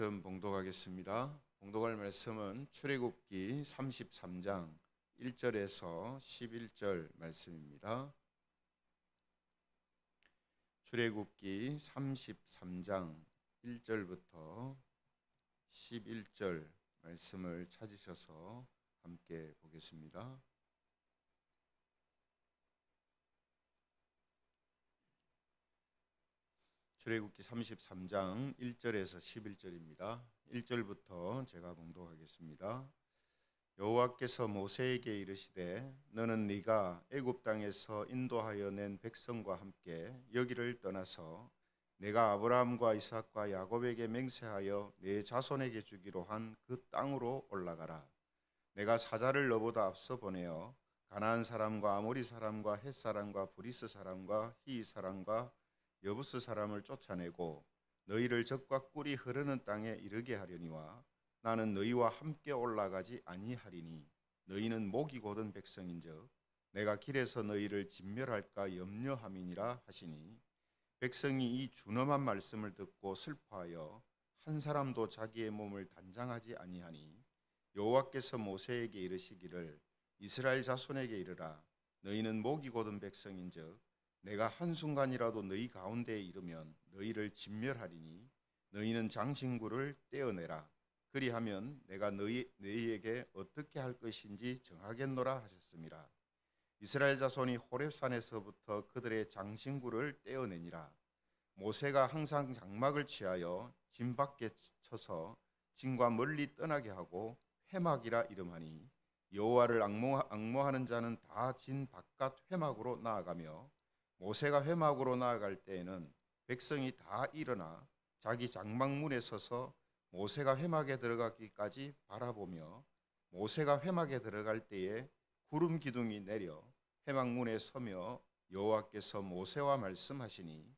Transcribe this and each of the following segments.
말씀 봉독하겠습니다. 봉독할 말씀은 출애굽기 33장 1절에서 11절 말씀입니다. 출애굽기 33장 1절부터 11절 말씀을 찾으셔서 함께 보겠습니다. 출애굽기 33장 1절에서 11절입니다. 1절부터 제가 봉독하겠습니다. 여호와께서 모세에게 이르시되 너는 네가 애굽 땅에서 인도하여 낸 백성과 함께 여기를 떠나서 내가 아브라함과 이삭과 야곱에게 맹세하여 내 자손에게 주기로 한 그 땅으로 올라가라. 내가 사자를 너보다 앞서 보내어 가나안 사람과 아모리 사람과 헷 사람과 브리스 사람과 히위 사람과 여부스 사람을 쫓아내고 너희를 적과 꿀이 흐르는 땅에 이르게 하려니와 나는 너희와 함께 올라가지 아니하리니 너희는 목이 곧은 백성인즉 내가 길에서 너희를 진멸할까 염려함이니라 하시니 백성이 이 준엄한 말씀을 듣고 슬퍼하여 한 사람도 자기의 몸을 단장하지 아니하니 여호와께서 모세에게 이르시기를 이스라엘 자손에게 이르라. 너희는 목이 곧은 백성인즉 내가 한순간이라도 너희 가운데에 이르면 너희를 진멸하리니 너희는 장신구를 떼어내라. 그리하면 내가 너희에게 어떻게 할 것인지 정하겠노라 하셨습니다. 이스라엘 자손이 호렙산에서부터 그들의 장신구를 떼어내니라. 모세가 항상 장막을 취하여 진 밖에 쳐서 진과 멀리 떠나게 하고 회막이라 이름하니 여호와를 앙모하는 자는 다 진 바깥 회막으로 나아가며 모세가 회막으로 나아갈 때에는 백성이 다 일어나 자기 장막문에 서서 모세가 회막에 들어가기까지 바라보며 모세가 회막에 들어갈 때에 구름 기둥이 내려 회막문에 서며 여호와께서 모세와 말씀하시니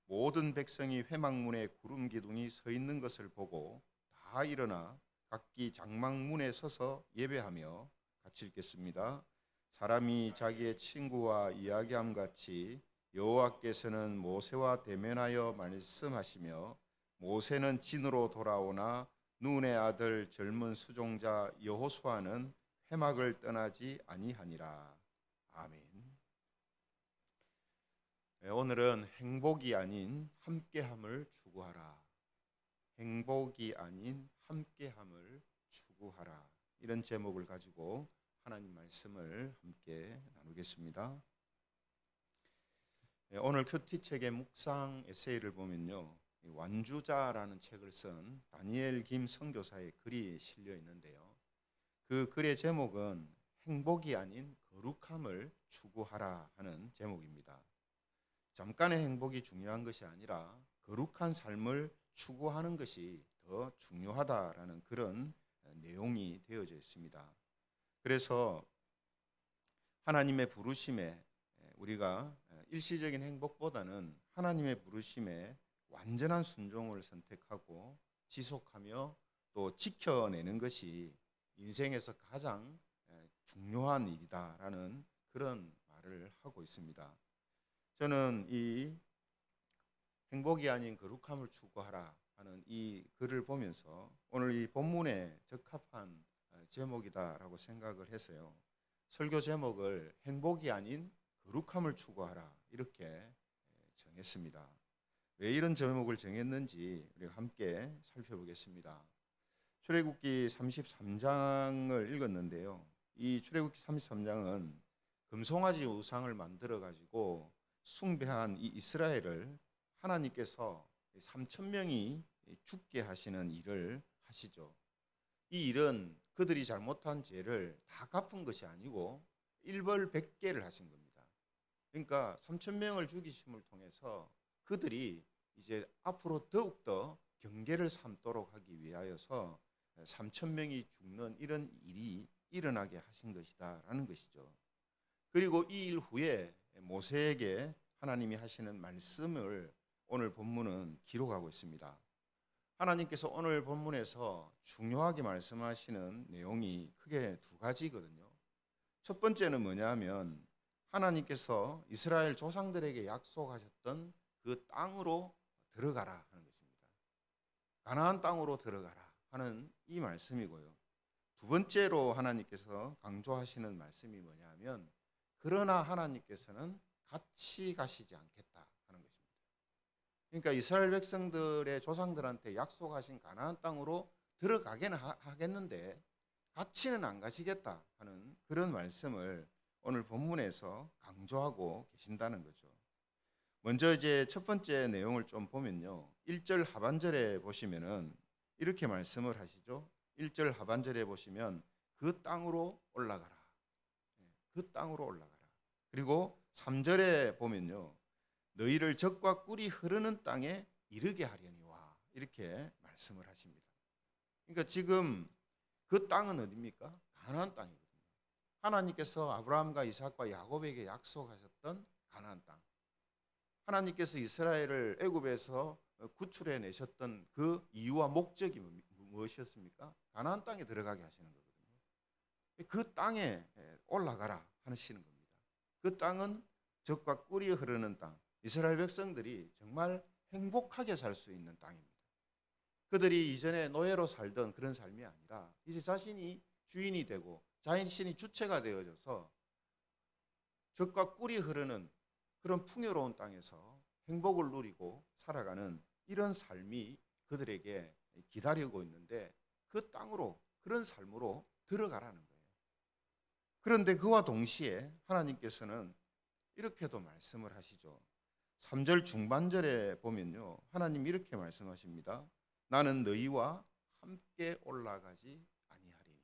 모든 백성이 회막문에 구름 기둥이 서 있는 것을 보고 다 일어나 각기 장막문에 서서 예배하며 같이 읽겠습니다. 사람이 자기의 친구와 이야기함 같이 여호와께서는 모세와 대면하여 말씀하시며 모세는 진으로 돌아오나 눈의 아들 젊은 수종자 여호수아는 회막을 떠나지 아니하니라. 아멘. 오늘은 행복이 아닌 함께함을 추구하라. 행복이 아닌 함께함을 추구하라. 이런 제목을 가지고 하나님 말씀을 함께 나누겠습니다. 오늘 큐티책의 묵상 에세이를 보면요, 완주자라는 책을 쓴 다니엘 김 선교사의 글이 실려 있는데요, 그 글의 제목은 행복이 아닌 거룩함을 추구하라 하는 제목입니다. 잠깐의 행복이 중요한 것이 아니라 거룩한 삶을 추구하는 것이 더 중요하다라는 그런 내용이 되어져 있습니다. 그래서 하나님의 부르심에 우리가 일시적인 행복보다는 하나님의 부르심에 완전한 순종을 선택하고 지속하며 또 지켜내는 것이 인생에서 가장 중요한 일이다라는 그런 말을 하고 있습니다. 저는 이 행복이 아닌 거룩함을 추구하라 하는 이 글을 보면서 오늘 이 본문에 적합한 제목이다라고 생각을 해서요, 설교 제목을 행복이 아닌 거룩함을 추구하라 이렇게 정했습니다. 왜 이런 제목을 정했는지 우리가 함께 살펴보겠습니다. 출애굽기 33장을 읽었는데요, 이 출애굽기 33장은 금송아지 우상을 만들어 가지고 숭배한 이 이스라엘을 하나님께서 3,000명이 죽게 하시는 일을 하시죠. 이 일은 그들이 잘못한 죄를 다 갚은 것이 아니고 일벌백계를 하신 겁니다. 그러니까 3,000명을 죽이심을 통해서 그들이 이제 앞으로 더욱더 경계를 삼도록 하기 위하여서 3,000명이 죽는 이런 일이 일어나게 하신 것이다라는 것이죠. 그리고 이 일 후에 모세에게 하나님이 하시는 말씀을 오늘 본문은 기록하고 있습니다. 하나님께서 오늘 본문에서 중요하게 말씀하시는 내용이 크게 두 가지거든요. 첫 번째는 뭐냐 하면 하나님께서 이스라엘 조상들에게 약속하셨던 그 땅으로 들어가라 하는 것입니다. 가나안 땅으로 들어가라 하는 이 말씀이고요. 두 번째로 하나님께서 강조하시는 말씀이 뭐냐면 그러나 하나님께서는 같이 가시지 않겠다 하는 것입니다. 그러니까 이스라엘 백성들의 조상들한테 약속하신 가나안 땅으로 들어가게는 하겠는데 같이는 안 가시겠다 하는 그런 말씀을 오늘 본문에서 강조하고 계신다는 거죠. 먼저 이제 첫 번째 내용을 좀 보면요. 1절 하반절에 보시면은 이렇게 말씀을 하시죠. 1절 하반절에 보시면 그 땅으로 올라가라. 그 땅으로 올라가라. 그리고 3절에 보면요. 너희를 젖과 꿀이 흐르는 땅에 이르게 하려니와 이렇게 말씀을 하십니다. 그러니까 지금 그 땅은 어디입니까? 가나안 땅이거든요. 하나님께서 아브라함과 이삭과 야곱에게 약속하셨던 가나안 땅. 하나님께서 이스라엘을 애굽에서 구출해 내셨던 그 이유와 목적이 무엇이었습니까? 가나안 땅에 들어가게 하시는 거거든요. 그 땅에 올라가라 하시는 겁니다. 그 땅은 젖과 꿀이 흐르는 땅. 이스라엘 백성들이 정말 행복하게 살 수 있는 땅입니다. 그들이 이전에 노예로 살던 그런 삶이 아니라 이제 자신이 주인이 되고 자신이 주체가 되어져서 젖과 꿀이 흐르는 그런 풍요로운 땅에서 행복을 누리고 살아가는 이런 삶이 그들에게 기다리고 있는데 그 땅으로 그런 삶으로 들어가라는 거예요. 그런데 그와 동시에 하나님께서는 이렇게도 말씀을 하시죠. 3절 중반절에 보면요. 하나님 이렇게 말씀하십니다. 나는 너희와 함께 올라가지 아니하리니.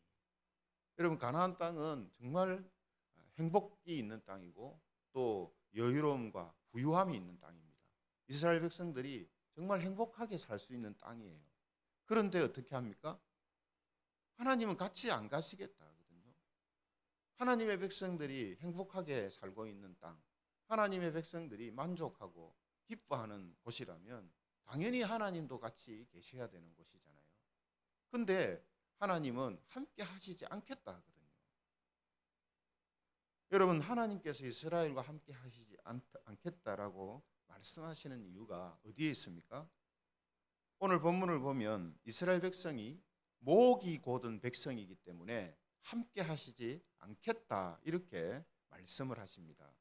여러분 가나안 땅은 정말 행복이 있는 땅이고 또 여유로움과 부유함이 있는 땅입니다. 이스라엘 백성들이 정말 행복하게 살 수 있는 땅이에요. 그런데 어떻게 합니까? 하나님은 같이 안 가시겠다 하거든요. 하나님의 백성들이 행복하게 살고 있는 땅, 하나님의 백성들이 만족하고 기뻐하는 곳이라면 당연히 하나님도 같이 계셔야 되는 곳이잖아요. 근데 하나님은 함께 하시지 않겠다 하거든요. 여러분 하나님께서 이스라엘과 함께 하시지 않겠다라고 말씀하시는 이유가 어디에 있습니까? 오늘 본문을 보면 이스라엘 백성이 목이 곧은 백성이기 때문에 함께 하시지 않겠다 이렇게 말씀을 하십니다.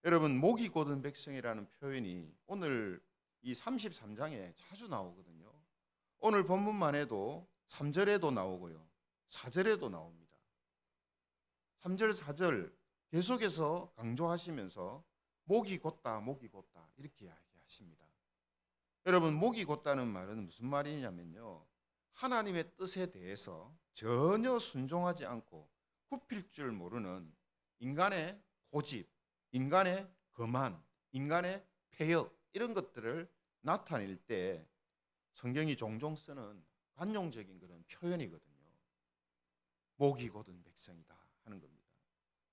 여러분 목이 곧은 백성이라는 표현이 오늘 이 33장에 자주 나오거든요. 오늘 본문만 해도 3절에도 나오고요. 4절에도 나옵니다. 3절, 4절 계속해서 강조하시면서 목이 곧다, 목이 곧다 이렇게 이야기하십니다. 여러분 목이 곧다는 말은 무슨 말이냐면요. 하나님의 뜻에 대해서 전혀 순종하지 않고 굽힐 줄 모르는 인간의 고집, 인간의 거만, 인간의 폐역 이런 것들을 나타낼 때 성경이 종종 쓰는 관용적인 그런 표현이거든요. 목이 곧은 백성이다 하는 겁니다.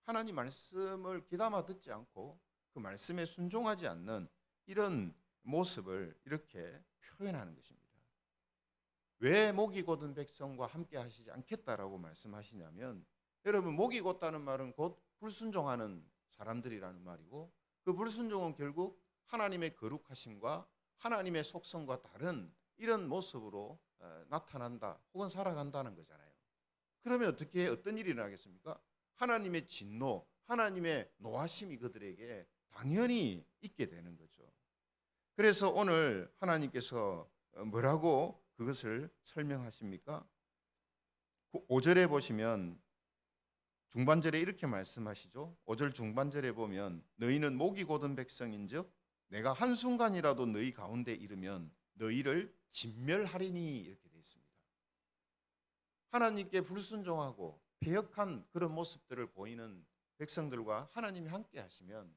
하나님 말씀을 귀담아 듣지 않고 그 말씀에 순종하지 않는 이런 모습을 이렇게 표현하는 것입니다. 왜 목이 곧은 백성과 함께 하시지 않겠다라고 말씀하시냐면 여러분 목이 곧다는 말은 곧 불순종하는 사람들이라는 말이고 그 불순종은 결국 하나님의 거룩하심과 하나님의 속성과 다른 이런 모습으로 나타난다 혹은 살아간다는 거잖아요. 그러면 어떤 일이 일어나겠습니까? 하나님의 진노, 하나님의 노하심이 그들에게 당연히 있게 되는 거죠. 그래서 오늘 하나님께서 뭐라고 그것을 설명하십니까? 5절에 보시면 중반절에 이렇게 말씀하시죠. 5절 중반절에 보면 너희는 목이 곧은 백성인즉 내가 한순간이라도 너희 가운데 이르면 너희를 진멸하리니 이렇게 되어 있습니다. 하나님께 불순종하고 배역한 그런 모습들을 보이는 백성들과 하나님이 함께 하시면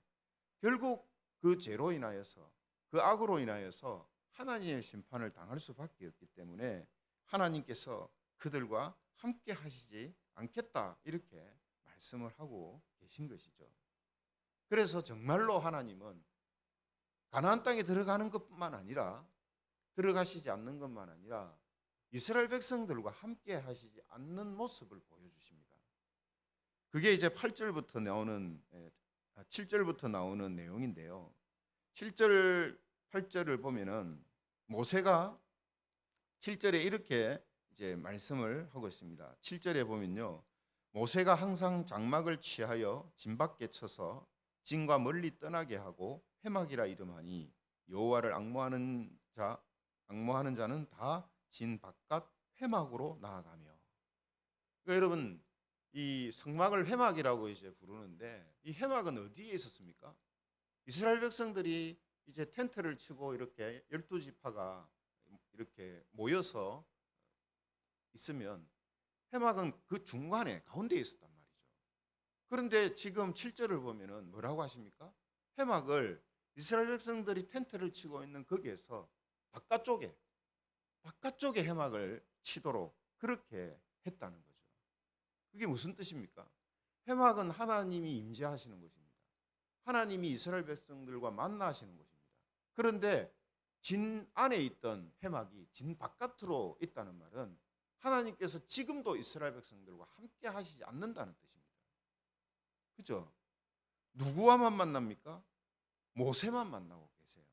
결국 그 죄로 인하여서 그 악으로 인하여서 하나님의 심판을 당할 수밖에 없기 때문에 하나님께서 그들과 함께 하시지 않겠다 이렇게 말씀을 하고 계신 것이죠. 그래서 정말로 하나님은 가나안 땅에 들어가는 것뿐만 아니라 들어가시지 않는 것만 아니라 이스라엘 백성들과 함께 하시지 않는 모습을 보여주십니다. 그게 이제 8절부터 나오는 7절부터 나오는 내용인데요. 7절 8절을 보면은 모세가 7절에 이렇게 이제 말씀을 하고 있습니다. 7절에 보면요. 모세가 항상 장막을 취하여 진 밖에 쳐서 진과 멀리 떠나게 하고 회막이라 이름하니 여호와를 앙모하는 자는 다 진 바깥 회막으로 나아가며. 그러니까 여러분, 이 성막을 회막이라고 이제 부르는데, 이 회막은 어디에 있었습니까? 이스라엘 백성들이 이제 텐트를 치고 이렇게 12지파가 이렇게 모여서 있으면 회막은 그 중간에 가운데에 있었단 말이죠. 그런데 지금 7절을 보면은 뭐라고 하십니까? 회막을 이스라엘 백성들이 텐트를 치고 있는 거기에서 바깥쪽에 회막을 치도록 그렇게 했다는 거죠. 그게 무슨 뜻입니까? 회막은 하나님이 임재하시는 곳입니다. 하나님이 이스라엘 백성들과 만나시는 곳입니다. 그런데 진 안에 있던 회막이 진 바깥으로 있다는 말은 하나님께서 지금도 이스라엘 백성들과 함께 하시지 않는다는 뜻입니다. 그죠? 누구와만 만납니까? 모세만 만나고 계세요.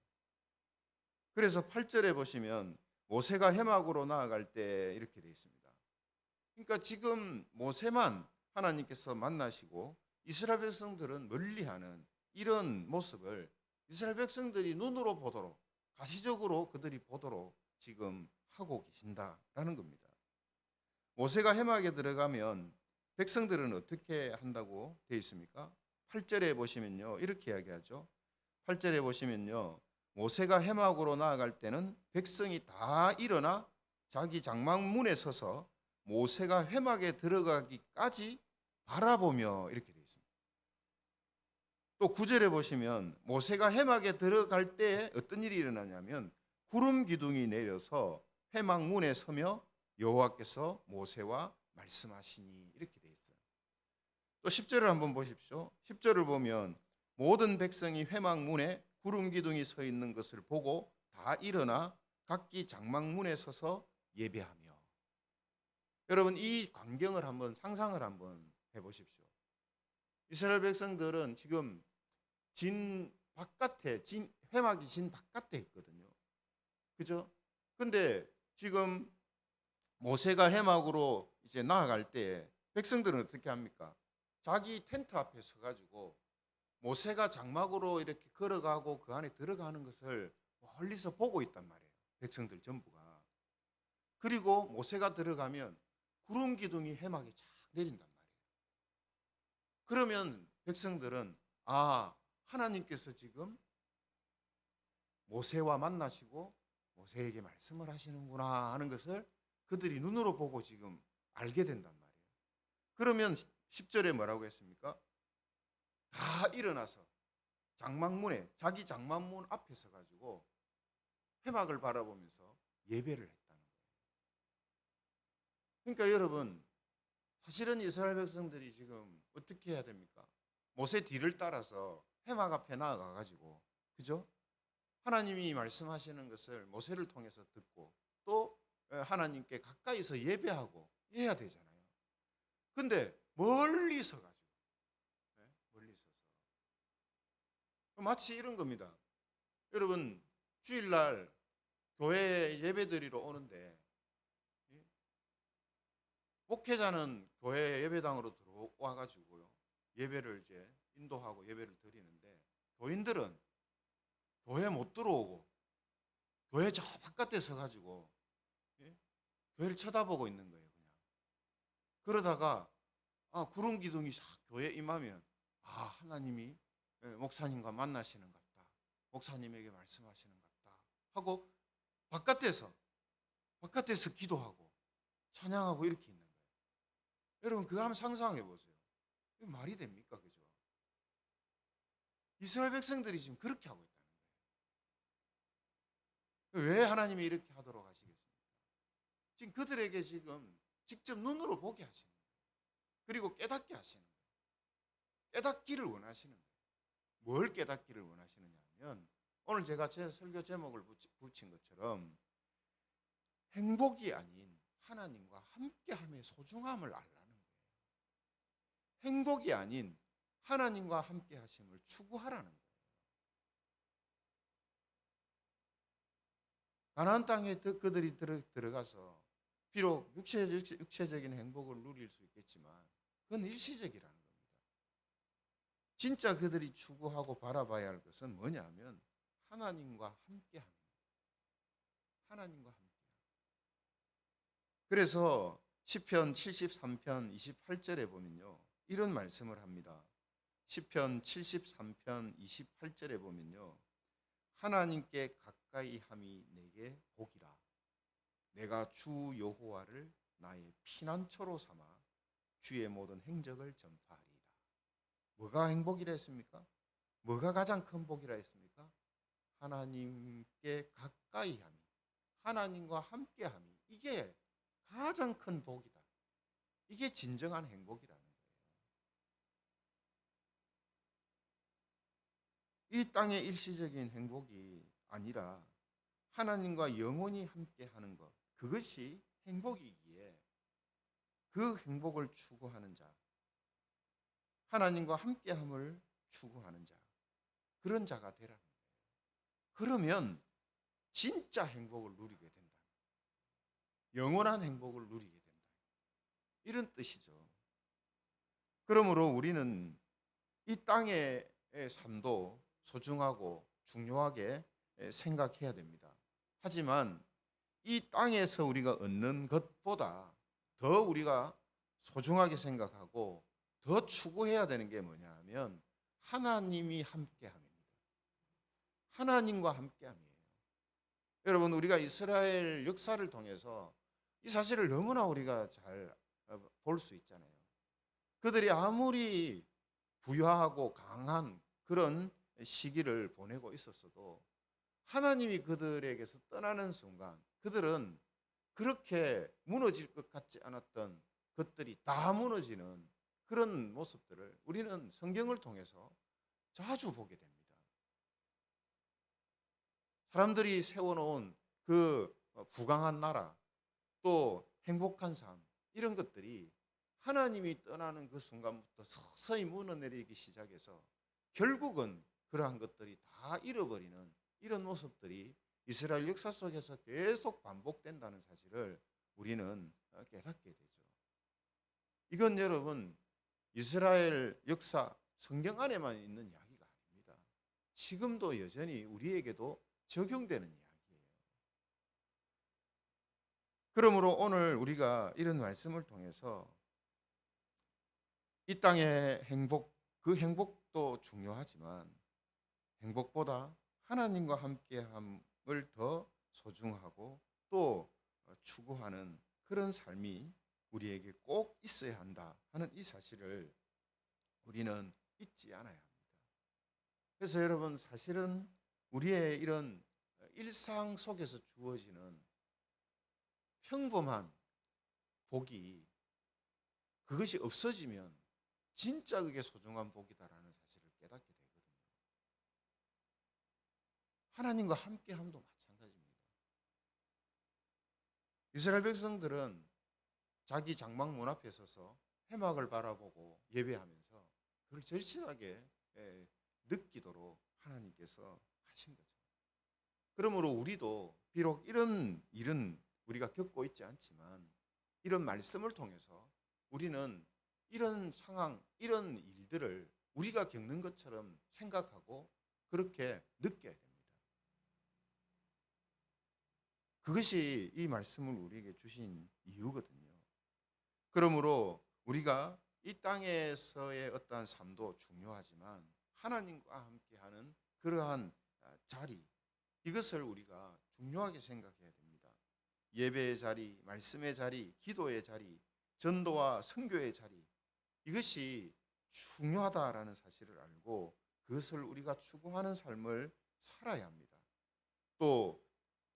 그래서 8절에 보시면 모세가 회막으로 나아갈 때 이렇게 되어 있습니다. 그러니까 지금 모세만 하나님께서 만나시고 이스라엘 백성들은 멀리하는 이런 모습을 이스라엘 백성들이 눈으로 보도록, 가시적으로 그들이 보도록 지금 하고 계신다라는 겁니다. 모세가 회막에 들어가면 백성들은 어떻게 한다고 되어 있습니까? 8절에 보시면요, 이렇게 이야기하죠. 8절에 보시면요, 모세가 회막으로 나아갈 때는 백성이 다 일어나 자기 장막 문에 서서 모세가 회막에 들어가기까지 바라보며 이렇게 되어 있습니다. 또 9절에 보시면 모세가 회막에 들어갈 때 어떤 일이 일어나냐면 구름 기둥이 내려서 회막 문에 서며 여호와께서 모세와 말씀하시니 이렇게 되어 있어요. 또 10절을 한번 보십시오. 10절을 보면 모든 백성이 회막 문에 구름 기둥이 서 있는 것을 보고 다 일어나 각기 장막 문에 서서 예배하며. 여러분, 이 광경을 한번 상상을 한번 해보십시오. 이스라엘 백성들은 지금 회막이 진 바깥에 있거든요. 그죠? 근데 지금 모세가 회막으로 이제 나아갈 때 백성들은 어떻게 합니까? 자기 텐트 앞에 서가지고 모세가 장막으로 이렇게 걸어가고 그 안에 들어가는 것을 멀리서 보고 있단 말이에요. 백성들 전부가. 그리고 모세가 들어가면 구름 기둥이 회막에 쫙 내린단 말이에요. 그러면 백성들은 하나님께서 지금 모세와 만나시고 모세에게 말씀을 하시는구나 하는 것을 그들이 눈으로 보고 지금 알게 된단 말이에요. 그러면 10절에 뭐라고 했습니까? 다 일어나서 자기 장막문 앞에 서가지고 회막을 바라보면서 예배를 했다는 거예요. 그러니까 여러분, 사실은 이스라엘 백성들이 지금 어떻게 해야 됩니까? 모세 뒤를 따라서 회막 앞에 나아가가지고, 그죠? 하나님이 말씀하시는 것을 모세를 통해서 듣고 또 하나님께 가까이서 예배하고 해야 되잖아요. 근데 멀리 서가지고, 멀리 서서 마치 이런 겁니다. 여러분, 주일날 교회 예배드리러 오는데 목회자는 교회 예배당으로 들어와가지고요, 예배를 이제 인도하고 예배를 드리는데 교인들은 교회 못 들어오고 교회 저 바깥에 서가지고 교회를 쳐다보고 있는 거예요. 그냥 그러다가 구름 기둥이 싹 교회에 임하면 하나님이 목사님과 만나시는 것 같다, 목사님에게 말씀하시는 것 같다 하고 바깥에서 기도하고 찬양하고 이렇게 있는 거예요. 여러분, 그거 한번 상상해 보세요. 이게 말이 됩니까? 그죠? 이스라엘 백성들이 지금 그렇게 하고 있다는 거예요. 왜 하나님이 이렇게 하도록 하시겠습니까? 지금 그들에게 지금 직접 눈으로 보게 하시는 거예요. 그리고 깨닫게 하시는 거예요. 깨닫기를 원하시는 거예요. 뭘 깨닫기를 원하시느냐 하면, 오늘 제가 제 설교 제목을 붙인 것처럼 행복이 아닌 하나님과 함께함의 소중함을 알라는 거예요. 행복이 아닌 하나님과 함께 하심을 추구하라는 거예요. 가나안 땅에 그들이 들어가서 비록 육체적인 행복을 누릴 수 있겠지만 그건 일시적이라는 겁니다. 진짜 그들이 추구하고 바라봐야 할 것은 뭐냐면 하나님과 함께합니다. 하나님과 함께. 그래서 시편 73편 28절에 보면요, 이런 말씀을 합니다. 시편 73편 28절에 보면요, 하나님께 가까이 함이 내게 복이라. 내가 주 여호와를 나의 피난처로 삼아 주의 모든 행적을 전파하리이다. 뭐가 행복이라 했습니까? 뭐가 가장 큰 복이라 했습니까? 하나님께 가까이 함이, 하나님과 함께 함이, 이게 가장 큰 복이다. 이게 진정한 행복이라는 거예요. 이 땅의 일시적인 행복이 아니라 하나님과 영원히 함께 하는 것, 그것이 행복이기에 그 행복을 추구하는 자, 하나님과 함께함을 추구하는 자, 그런 자가 되라는 거예요. 그러면 진짜 행복을 누리게 된다. 영원한 행복을 누리게 된다. 이런 뜻이죠. 그러므로 우리는 이 땅의 삶도 소중하고 중요하게 생각해야 됩니다. 하지만 이 땅에서 우리가 얻는 것보다 더 우리가 소중하게 생각하고 더 추구해야 되는 게 뭐냐 하면 하나님이 함께함입니다. 하나님과 함께함이에요. 여러분, 우리가 이스라엘 역사를 통해서 이 사실을 너무나 우리가 잘 볼 수 있잖아요. 그들이 아무리 부유하고 강한 그런 시기를 보내고 있었어도 하나님이 그들에게서 떠나는 순간 그들은 그렇게 무너질 것 같지 않았던 것들이 다 무너지는 그런 모습들을 우리는 성경을 통해서 자주 보게 됩니다. 사람들이 세워놓은 그 부강한 나라, 또 행복한 삶, 이런 것들이 하나님이 떠나는 그 순간부터 서서히 무너내리기 시작해서 결국은 그러한 것들이 다 잃어버리는 이런 모습들이 이스라엘 역사 속에서 계속 반복된다는 사실을 우리는 깨닫게 되죠. 이건 여러분, 이스라엘 역사 성경 안에만 있는 이야기가 아닙니다. 지금도 여전히 우리에게도 적용되는 이야기예요. 그러므로 오늘 우리가 이런 말씀을 통해서 이 땅의 행복, 그 행복도 중요하지만 행복보다 하나님과 함께함을 더 소중하고 또 추구하는 그런 삶이 우리에게 꼭 있어야 한다 하는 이 사실을 우리는 잊지 않아야 합니다. 그래서 여러분, 사실은 우리의 이런 일상 속에서 주어지는 평범한 복이, 그것이 없어지면 진짜 그게 소중한 복이다라는 사실을 깨닫게 되거든요. 하나님과 함께함도 마찬가지입니다. 이스라엘 백성들은 자기 장막 문 앞에 서서 회막을 바라보고 예배하면서 그걸 절실하게 느끼도록 하나님께서 하신 거죠. 그러므로 우리도 비록 이런 일은 우리가 겪고 있지 않지만 이런 말씀을 통해서 우리는 이런 상황, 이런 일들을 우리가 겪는 것처럼 생각하고 그렇게 느껴야 됩니다. 그것이 이 말씀을 우리에게 주신 이유거든요. 그러므로 우리가 이 땅에서의 어떠한 삶도 중요하지만 하나님과 함께하는 그러한 자리, 이것을 우리가 중요하게 생각해야 됩니다. 예배의 자리, 말씀의 자리, 기도의 자리, 전도와 선교의 자리, 이것이 중요하다라는 사실을 알고 그것을 우리가 추구하는 삶을 살아야 합니다. 또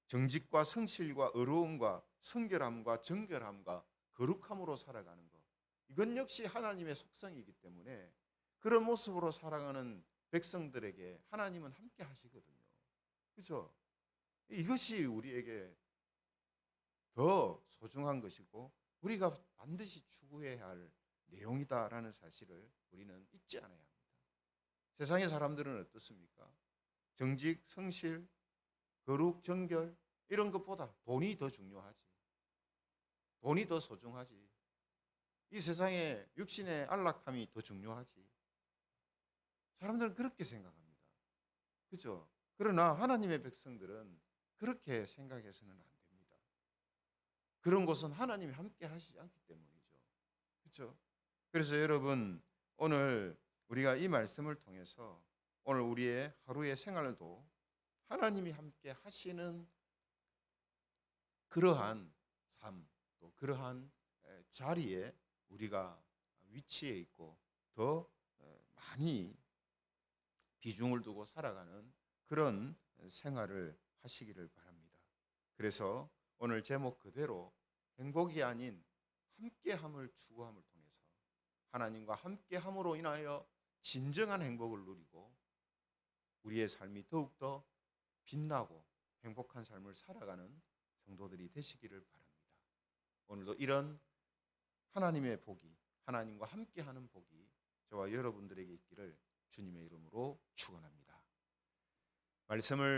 정직과 성실과 의로움과 성결함과 정결함과 거룩함으로 살아가는 것, 이건 역시 하나님의 속성이기 때문에 그런 모습으로 살아가는 백성들에게 하나님은 함께 하시거든요. 그렇죠? 이것이 우리에게 더 소중한 것이고 우리가 반드시 추구해야 할 내용이다라는 사실을 우리는 잊지 않아야 합니다. 세상의 사람들은 어떻습니까? 정직, 성실, 거룩, 정결, 이런 것보다 돈이 더 중요하지. 돈이 더 소중하지. 이 세상에 육신의 안락함이 더 중요하지. 사람들은 그렇게 생각합니다. 그렇죠? 그러나 하나님의 백성들은 그렇게 생각해서는 안 됩니다. 그런 것은 하나님이 함께 하시지 않기 때문이죠. 그렇죠? 그래서 여러분, 오늘 우리가 이 말씀을 통해서 오늘 우리의 하루의 생활도 하나님이 함께 하시는 그러한 삶, 또 그러한 자리에 우리가 위치해 있고 더 많이 비중을 두고 살아가는 그런 생활을 하시기를 바랍니다. 그래서 오늘 제목 그대로 행복이 아닌 함께함을 추구함을 통해서 하나님과 함께함으로 인하여 진정한 행복을 누리고 우리의 삶이 더욱더 빛나고 행복한 삶을 살아가는 성도들이 되시기를 바랍니다. 오늘도 이런 하나님의 복이, 하나님과 함께하는 복이 저와 여러분들에게 있기를 주님의 이름으로 축원합니다. 말씀을